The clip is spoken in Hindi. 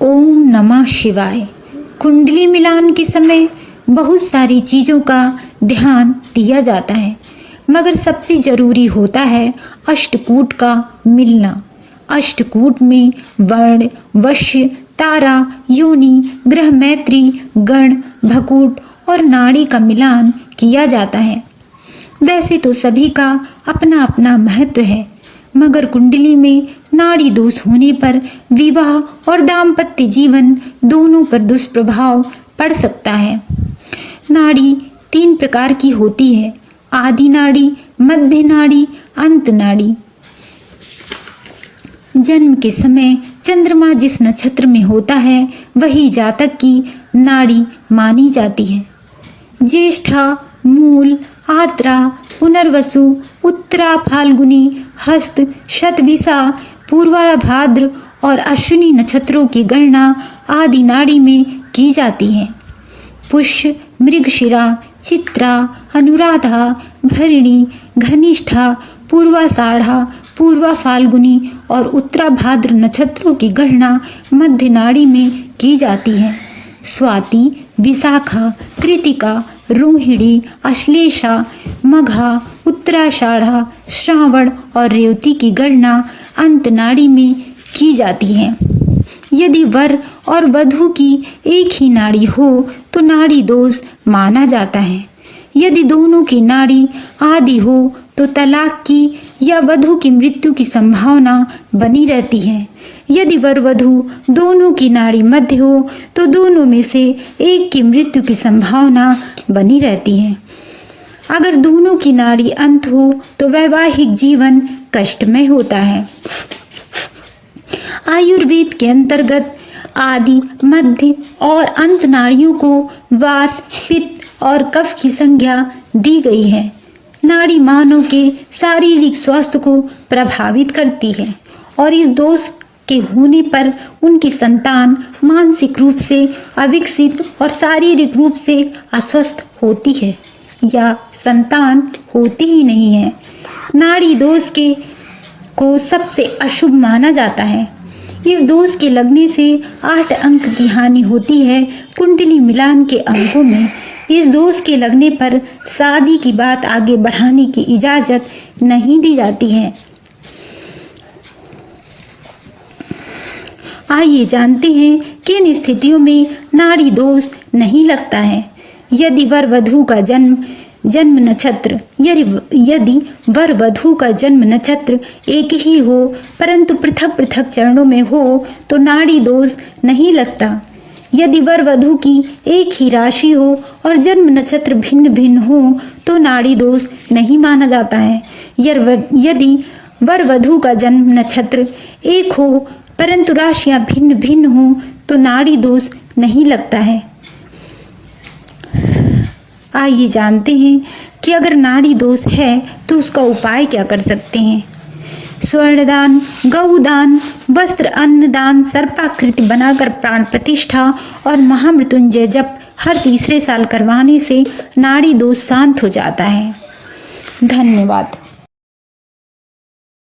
ओम नमः शिवाय। कुंडली मिलान के समय बहुत सारी चीज़ों का ध्यान दिया जाता है, मगर सबसे ज़रूरी होता है अष्टकूट का मिलना। अष्टकूट में वर्ण, वश्य, तारा, योनि, ग्रह मैत्री, गण, भकूट और नाड़ी का मिलान किया जाता है। वैसे तो सभी का अपना अपना महत्व है, मगर कुंडली में नाड़ी दोष होने पर विवाह और दाम्पत्य जीवन दोनों पर दुष्प्रभाव पड़ सकता है। नाड़ी 3 प्रकार की होती है: आदि नाड़ी, मध्य नाड़ी, अंत नाड़ी। जन्म के समय चंद्रमा जिस नक्षत्र में होता है वही जातक की नाड़ी मानी जाती है। ज्येष्ठा, मूल, आद्रा, पुनर्वसु, उत्तरा, फाल्गुनी, हस्त, शतभिषा, पूर्वा भाद्र और अश्विनी नक्षत्रों की गणना आदि नाड़ी में की जाती है। पुष्य, मृगशिरा, चित्रा, अनुराधा, भरणी, घनिष्ठा, पूर्वाषाढ़ा, पूर्वा फाल्गुनी और उत्तरा भाद्र नक्षत्रों की गणना मध्य नाड़ी में की जाती है। स्वाति, विशाखा, कृतिका, रोहिणी, अश्लेषा, मघा, उत्तराषाढ़ा, श्रावण और रेवती की गणना अंत नाड़ी में की जाती है। यदि वर और वधू की एक ही नाड़ी हो तो नाड़ी दोष माना जाता है। यदि दोनों की नाड़ी आदि हो तो तलाक की या वधू की मृत्यु की संभावना बनी रहती है। यदि वर वधू दोनों की नाड़ी मध्य हो तो दोनों में से एक की मृत्यु की संभावना बनी रहती है। अगर दोनों की नाड़ी अंत हो तो वैवाहिक जीवन कष्टमय होता है। आयुर्वेद के अंतर्गत आदि, मध्य और अंत नाड़ियों को वात, पित्त और कफ की संज्ञा दी गई है। नाड़ी मानव के शारीरिक स्वास्थ्य को प्रभावित करती है और इस दोष के होने पर उनकी संतान मानसिक रूप से अविकसित और शारीरिक रूप से अस्वस्थ होती है या संतान होती ही नहीं है। नाड़ी दोष को सबसे अशुभ माना जाता है। इस दोष के लगने से 8 अंक की हानि होती है। कुंडली मिलान के अंकों में इस दोष के लगने पर शादी की बात आगे बढ़ाने की इजाज़त नहीं दी जाती है। आइए जानते हैं किन स्थितियों में नाड़ी दोष नहीं लगता है। यदि वर वधू का जन्म नक्षत्र यदि वर वधू का जन्म नक्षत्र एक ही हो परंतु पृथक पृथक चरणों में हो तो नाड़ी दोष नहीं लगता। यदि वर वधू की एक ही राशि हो और जन्म नक्षत्र भिन्न भिन्न हो तो नाड़ी दोष नहीं माना जाता है। यदि वर वधू का जन्म नक्षत्र एक हो परंतु राशियां भिन्न भिन्न हो तो नाड़ी दोष नहीं लगता है। आइए जानते हैं कि अगर नाड़ी दोष है तो उसका उपाय क्या कर सकते हैं। स्वर्णदान, गौदान, वस्त्र, अन्नदान, सर्पाकृति बनाकर प्राण प्रतिष्ठा और महामृत्युंजय जप हर तीसरे साल करवाने से नाड़ी दोष शांत हो जाता है। धन्यवाद।